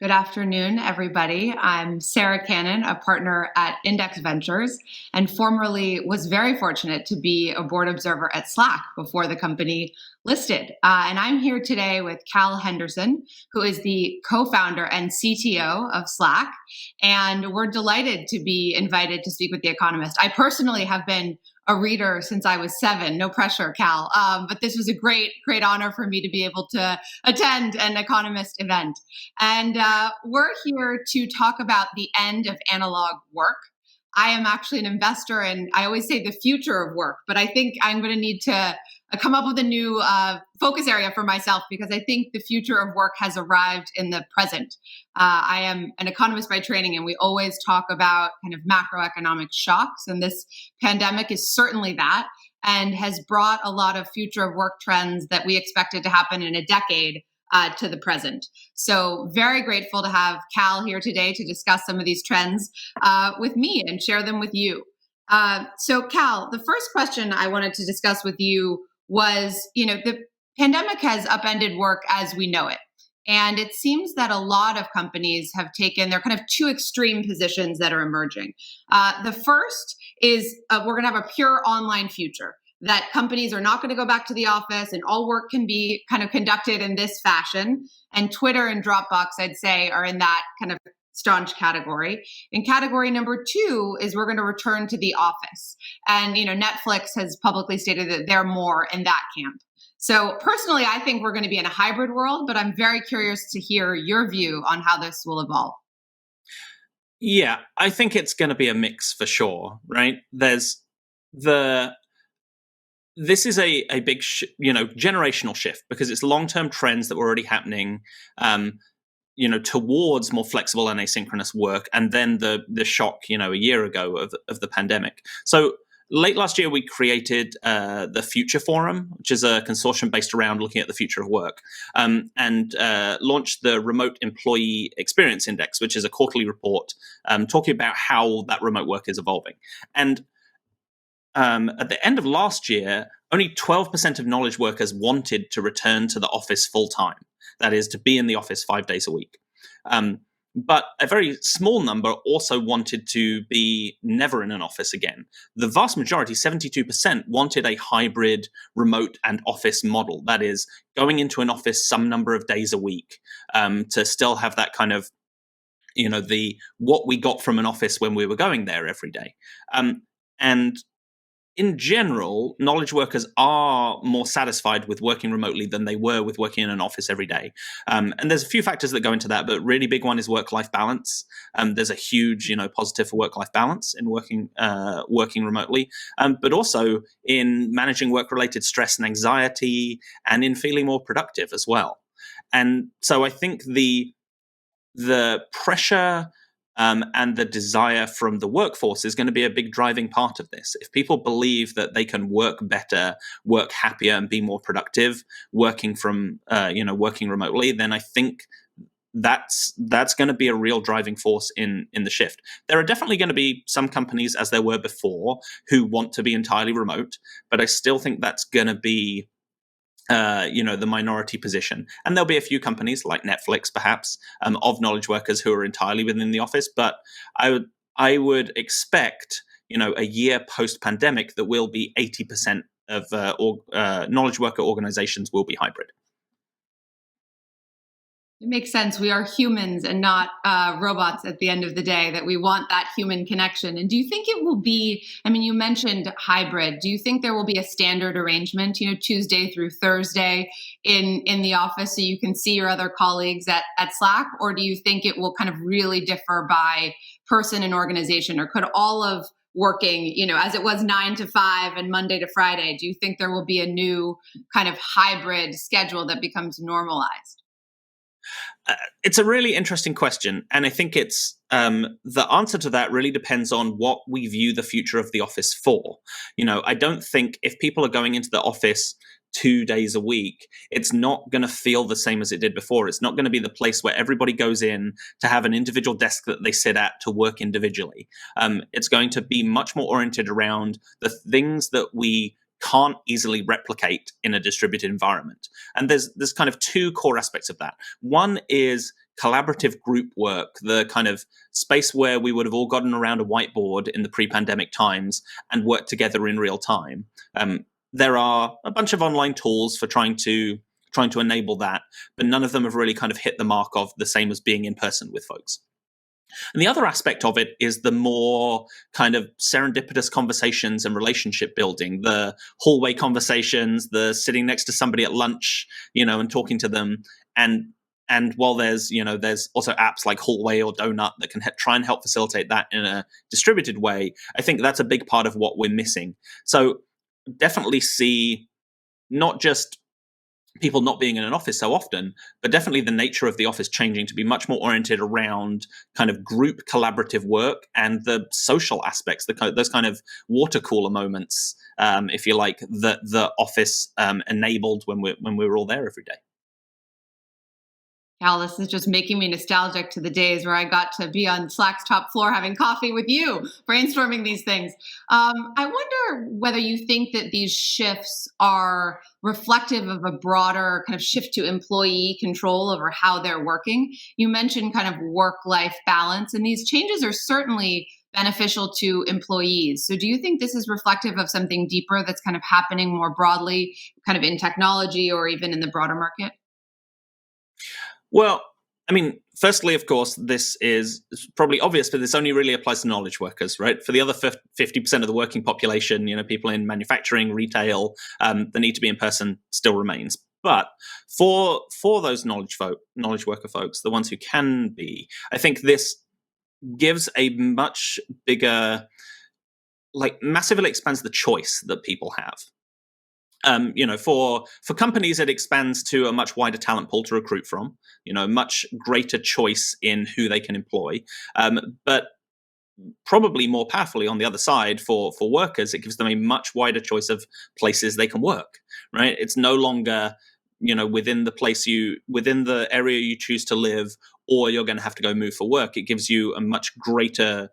Good afternoon, everybody. I'm Sarah Cannon, a partner at Index Ventures, and formerly was very fortunate to be a board observer at Slack before the company listed. And I'm here today with Cal Henderson, who is the co-founder and CTO of Slack. And we're delighted to be invited to speak with The Economist. I personally have been a reader since I was 7. No pressure, Cal. But this was a great honor for me to be able to attend an Economist event. And we're here to talk about the end of analog work. I am actually an investor, and I always say the future of work, but I think I'm going to need to come up with a new focus area for myself because I think the future of work has arrived in the present. I am an economist by training, and we always talk about kind of macroeconomic shocks, and this pandemic is certainly that and has brought a lot of future of work trends that we expected to happen in a decade to the present. So very grateful to have Cal here today to discuss some of these trends with me and share them with you. So Cal, the first question I wanted to discuss with you was, the pandemic has upended work as we know it. And it seems that a lot of companies have taken their kind of two extreme positions that are emerging. The first is we're going to have a pure online future, that companies are not going to go back to the office and all work can be kind of conducted in this fashion. And Twitter and Dropbox, I'd say, are in that kind of staunch category. And category number 2 is we're going to return to the office. And, Netflix has publicly stated that they're more in that camp. So personally, I think we're going to be in a hybrid world, but I'm very curious to hear your view on how this will evolve. Yeah, I think it's going to be a mix for sure, right? This is a big, generational shift because it's long-term trends that were already happening, towards more flexible and asynchronous work, and then the shock, a year ago of the pandemic. So late last year, we created the Future Forum, which is a consortium based around looking at the future of work, and launched the Remote Employee Experience Index, which is a quarterly report talking about how that remote work is evolving. And at the end of last year, only 12% of knowledge workers wanted to return to the office full time. That is, to be in the office 5 days a week. But a very small number also wanted to be never in an office again. The vast majority, 72%, wanted a hybrid remote and office model. That is, going into an office some number of days a week to still have that kind of, what we got from an office when we were going there every day. And in general, knowledge workers are more satisfied with working remotely than they were with working in an office every day. And there's a few factors that go into that, but really big one is work-life balance. There's a huge, positive for work-life balance in working remotely, but also in managing work-related stress and anxiety, and in feeling more productive as well. And so I think the pressure and the desire from the workforce is going to be a big driving part of this. If people believe that they can work better, work happier, and be more productive working from, working remotely, then I think that's going to be a real driving force in the shift. There are definitely going to be some companies, as there were before, who want to be entirely remote, but I still think that's going to be the minority position. And there'll be a few companies like Netflix, perhaps, of knowledge workers who are entirely within the office. But I would expect, a year post-pandemic that will be 80% of knowledge worker organizations will be hybrid. It makes sense. We are humans and not robots at the end of the day, that we want that human connection. And do you think it will be, you mentioned hybrid. Do you think there will be a standard arrangement, Tuesday through Thursday in the office so you can see your other colleagues at Slack? Or do you think it will kind of really differ by person and organization? Or could all of working, as it was 9 to 5 and Monday to Friday, do you think there will be a new kind of hybrid schedule that becomes normalized? It's a really interesting question. And I think it's the answer to that really depends on what we view the future of the office for. I don't think if people are going into the office 2 days a week, it's not going to feel the same as it did before. It's not going to be the place where everybody goes in to have an individual desk that they sit at to work individually. It's going to be much more oriented around the things that we can't easily replicate in a distributed environment. And there's kind of two core aspects of that. One is collaborative group work, the kind of space where we would have all gotten around a whiteboard in the pre-pandemic times and worked together in real time. There are a bunch of online tools for trying to enable that, but none of them have really kind of hit the mark of the same as being in person with folks. And the other aspect of it is the more kind of serendipitous conversations and relationship building, the hallway conversations, the sitting next to somebody at lunch, and talking to them. And while there's also apps like Hallway or Donut that can try and help facilitate that in a distributed way, I think that's a big part of what we're missing. So definitely see not just people not being in an office so often, but definitely the nature of the office changing to be much more oriented around kind of group collaborative work and the social aspects, those kind of water cooler moments, if you like, that the office enabled when we were all there every day. Al, this is just making me nostalgic to the days where I got to be on Slack's top floor having coffee with you, brainstorming these things. I wonder whether you think that these shifts are reflective of a broader kind of shift to employee control over how they're working. You mentioned kind of work-life balance, and these changes are certainly beneficial to employees. So do you think this is reflective of something deeper that's kind of happening more broadly, kind of in technology or even in the broader market? Well, I mean, firstly, of course, this is probably obvious, but this only really applies to knowledge workers, right? For the other 50% of the working population, people in manufacturing, retail, the need to be in person still remains. But for those knowledge worker folks, the ones who can be, I think this gives a much bigger, massively expands the choice that people have. For companies, it expands to a much wider talent pool to recruit from. Much greater choice in who they can employ. But probably more powerfully on the other side, for workers, it gives them a much wider choice of places they can work. Right? It's no longer within the area you choose to live, or you're going to have to go move for work. It gives you a much greater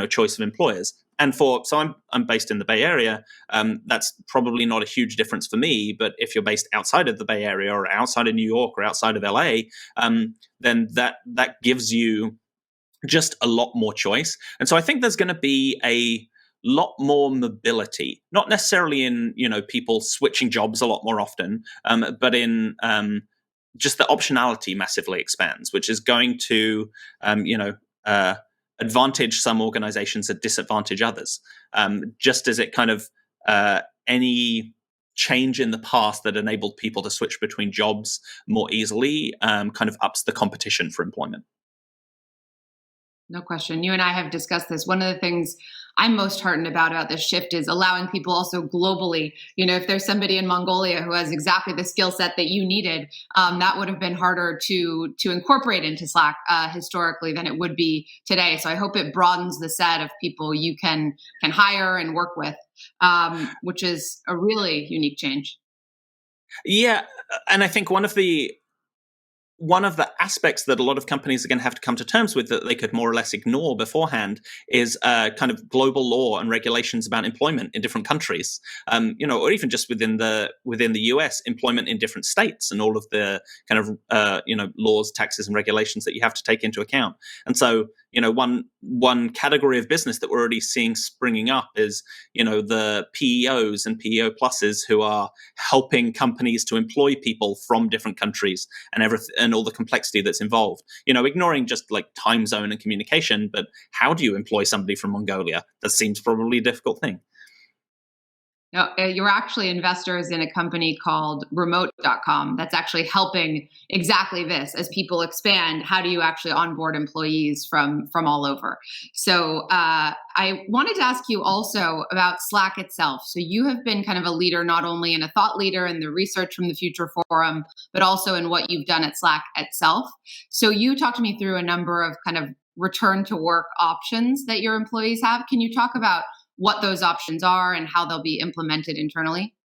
choice of employers. And so I'm based in the Bay Area. That's probably not a huge difference for me. But if you're based outside of the Bay Area or outside of New York or outside of LA, then that gives you just a lot more choice. And so I think there's going to be a lot more mobility, not necessarily in people switching jobs a lot more often, but in just the optionality massively expands, which is going to advantage some organizations and disadvantage others. Just as it kind of any change in the past that enabled people to switch between jobs more easily kind of ups the competition for employment. No question. You and I have discussed this. One of the things I'm most heartened about this shift is allowing people also globally. If there's somebody in Mongolia who has exactly the skill set that you needed, that would have been harder to incorporate into Slack historically than it would be today. So I hope it broadens the set of people you can hire and work with, which is a really unique change. Yeah, and I think one of the aspects that a lot of companies are going to have to come to terms with that they could more or less ignore beforehand is kind of global law and regulations about employment in different countries, or even just within the US, employment in different states and all of the kind of laws, taxes, and regulations that you have to take into account. And so, one category of business that we're already seeing springing up is the PEOs and PEO pluses who are helping companies to employ people from different countries and everything, and all the complexity that's involved. Ignoring just like time zone and communication, but how do you employ somebody from Mongolia? That seems probably a difficult thing. No, you're actually investors in a company called remote.com that's actually helping exactly this. As people expand, how do you actually onboard employees from all over? So I wanted to ask you also about Slack itself. So you have been kind of a leader, not only in a thought leader in the research from the Future Forum, but also in what you've done at Slack itself. So you talked to me through a number of kind of return to work options that your employees have. Can you talk about what those options are and how they'll be implemented internally?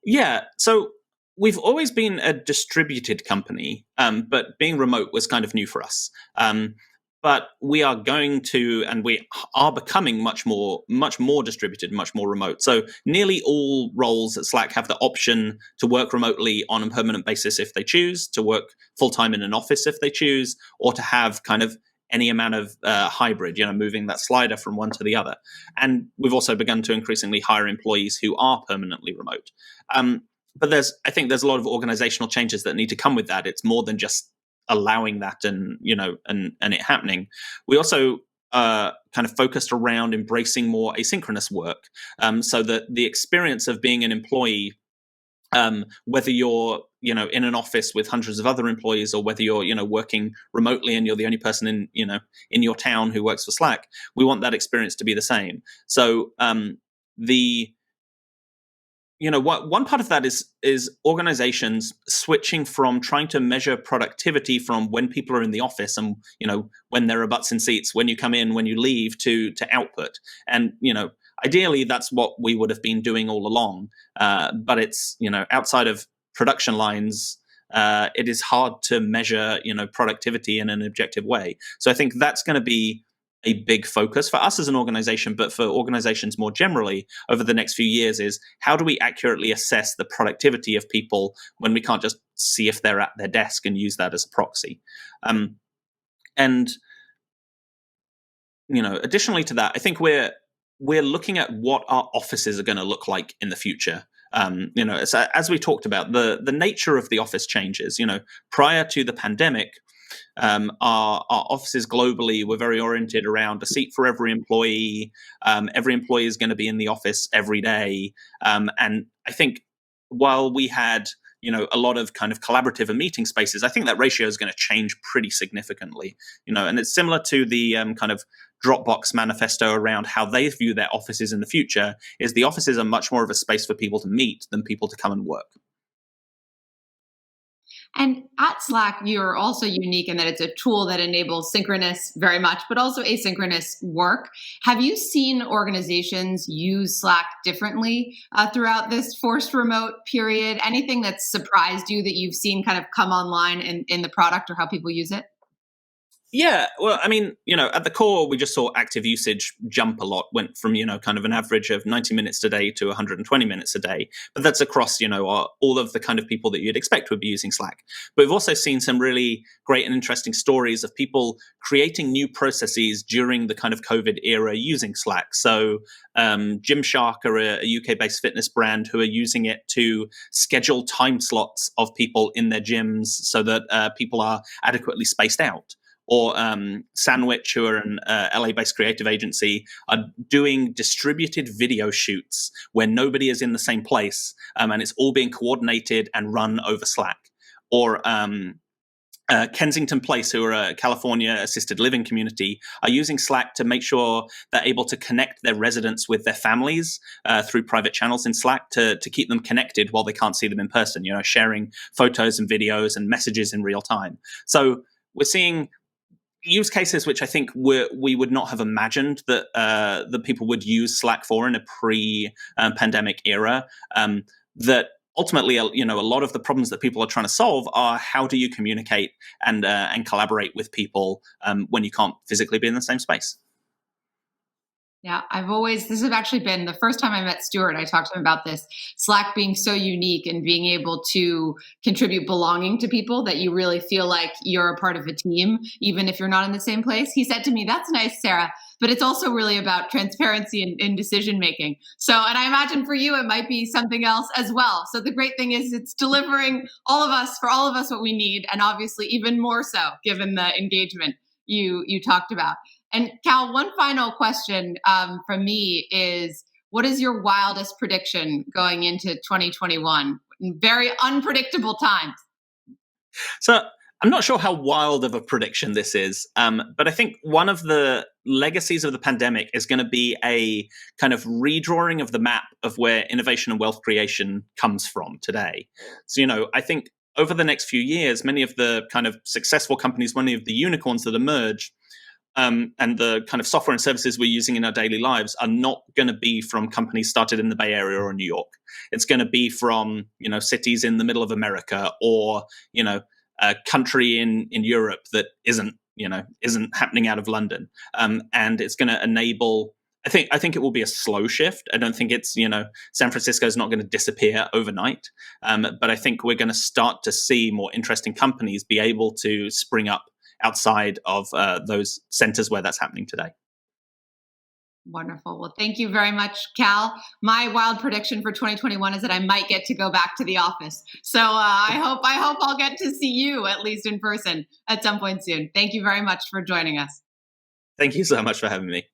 Yeah. So we've always been a distributed company, but being remote was kind of new for us. but we are going to, and we are becoming much more distributed, much more remote. So nearly all roles at Slack have the option to work remotely on a permanent basis if they choose, to work full-time in an office if they choose, or to have kind of any amount of hybrid, moving that slider from one to the other. And we've also begun to increasingly hire employees who are permanently remote. But I think there's a lot of organizational changes that need to come with that. It's more than just allowing that and it happening. We also kind of focused around embracing more asynchronous work, so that the experience of being an employee, whether you're in an office with hundreds of other employees, or whether you're working remotely and you're the only person in your town who works for Slack, we want that experience to be the same. So one part of that is organizations switching from trying to measure productivity from when people are in the office and when there are butts in seats, when you come in, when you leave, to output. And ideally that's what we would have been doing all along, but it's outside of production lines, it is hard to measure productivity in an objective way. So I think that's going to be a big focus for us as an organization, but for organizations more generally over the next few years, is how do we accurately assess the productivity of people when we can't just see if they're at their desk and use that as a proxy. And additionally to that, I think we're looking at what our offices are going to look like in the future. As we talked about, the nature of the office changes. Prior to the pandemic, our offices globally were very oriented around a seat for every employee. Every employee is going to be in the office every day. And I think while we had a lot of kind of collaborative and meeting spaces, I think that ratio is going to change pretty significantly. And it's similar to the kind of Dropbox manifesto around how they view their offices in the future, is the offices are much more of a space for people to meet than people to come and work. And at Slack, you're also unique in that it's a tool that enables synchronous very much, but also asynchronous work. Have you seen organizations use Slack differently throughout this forced remote period? Anything that's surprised you that you've seen kind of come online in the product or how people use it? Yeah, well, I mean, at the core, we just saw active usage jump a lot, went from, kind of an average of 90 minutes a day to 120 minutes a day. But that's across, all of the kind of people that you'd expect would be using Slack. But we've also seen some really great and interesting stories of people creating new processes during the kind of COVID era using Slack. So Gymshark are a UK-based fitness brand who are using it to schedule time slots of people in their gyms so that people are adequately spaced out. Or Sandwich, who are an LA-based creative agency, are doing distributed video shoots where nobody is in the same place, and it's all being coordinated and run over Slack. Or Kensington Place, who are a California assisted living community, are using Slack to make sure they're able to connect their residents with their families through private channels in Slack to keep them connected while they can't see them in person, sharing photos and videos and messages in real time. So we're seeing use cases which I think we would not have imagined that the people would use Slack for in a pre-pandemic era. That ultimately, a lot of the problems that people are trying to solve are how do you communicate and collaborate with people when you can't physically be in the same space. Yeah, this has actually been the first time I met Stuart. I talked to him about this, Slack being so unique and being able to contribute belonging to people that you really feel like you're a part of a team, even if you're not in the same place. He said to me, "That's nice, Sarah, but it's also really about transparency in decision making." So, and I imagine for you, it might be something else as well. So the great thing is it's delivering for all of us what we need. And obviously even more so given the engagement you talked about. And Cal, one final question from me is, what is your wildest prediction going into 2021? Very unpredictable times. So I'm not sure how wild of a prediction this is, but I think one of the legacies of the pandemic is going to be a kind of redrawing of the map of where innovation and wealth creation comes from today. So, I think over the next few years, many of the kind of successful companies, many of the unicorns that emerge, and the kind of software and services we're using in our daily lives are not going to be from companies started in the Bay Area or New York. It's going to be from, cities in the middle of America or, a country in Europe that isn't, isn't happening out of London, and it's going to enable. I think it will be a slow shift. I don't think it's San Francisco is not going to disappear overnight, but I think we're going to start to see more interesting companies be able to spring up outside of those centers where that's happening today. Wonderful. Well, thank you very much, Cal. My wild prediction for 2021 is that I might get to go back to the office. So I hope I'll get to see you at least in person at some point soon. Thank you very much for joining us. Thank you so much for having me.